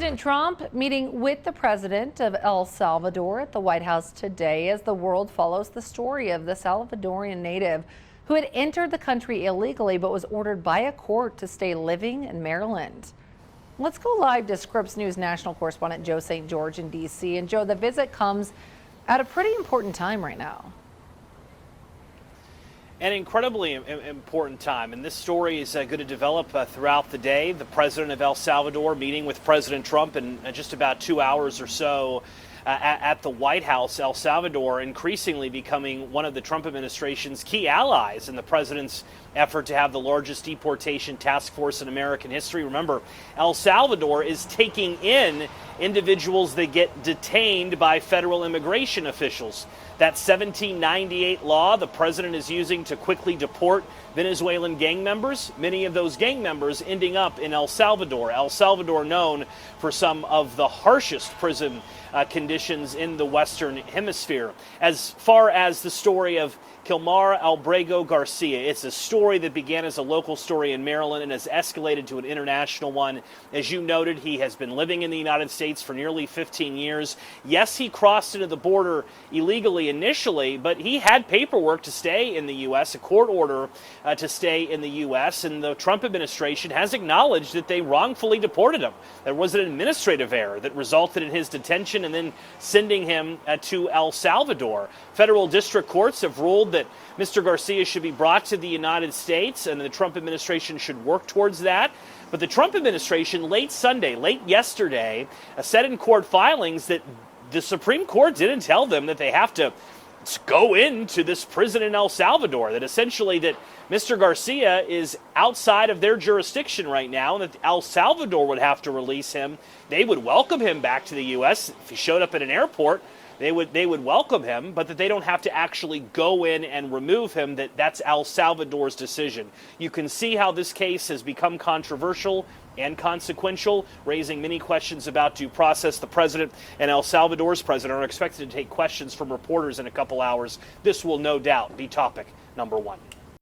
President Trump meeting with the president of El Salvador at the White House today as the world follows the story of the Salvadorian native who had entered the country illegally but was ordered by a court to stay living in Maryland. Let's go live to Scripps News national correspondent Joe St. George in D.C. And Joe, the visit comes at a pretty important time right now. An incredibly important time, and this story is going to develop throughout the day. The president of El Salvador meeting with President Trump in just about 2 hours or so at the White House. El Salvador increasingly becoming one of the Trump administration's key allies in the president's effort to have the largest deportation task force in American history. Remember, El Salvador is taking in individuals that get detained by federal immigration officials. That 1798 law the president is using to quickly deport Venezuelan gang members, many of those gang members ending up in El Salvador. El Salvador known for some of the harshest prison conditions in the Western Hemisphere. As far as the story of Kilmar Albrego Garcia, it's a story that began as a local story in Maryland and has escalated to an international one. As you noted, he has been living in the United States for nearly 15 years. Yes, he crossed into the border illegally initially, but he had paperwork to stay in the U.S., a court order to stay in the U.S., and the Trump administration has acknowledged that they wrongfully deported him. There was an administrative error that resulted in his detention and then sending him to El Salvador. Federal district courts have ruled that Mr. Garcia should be brought to the United States, and the Trump administration should work towards that. But the Trump administration late yesterday, said in court filings that the Supreme Court didn't tell them that they have to go into this prison in El Salvador, that essentially that Mr. Garcia is outside of their jurisdiction right now, and that El Salvador would have to release him. They would welcome him back to the U.S. If he showed up at an airport, they would welcome him, but that they don't have to actually go in and remove him, that's El Salvador's decision. You can see how this case has become controversial and consequential, raising many questions about due process. The president and El Salvador's president are expected to take questions from reporters in a couple hours. This will no doubt be topic number one.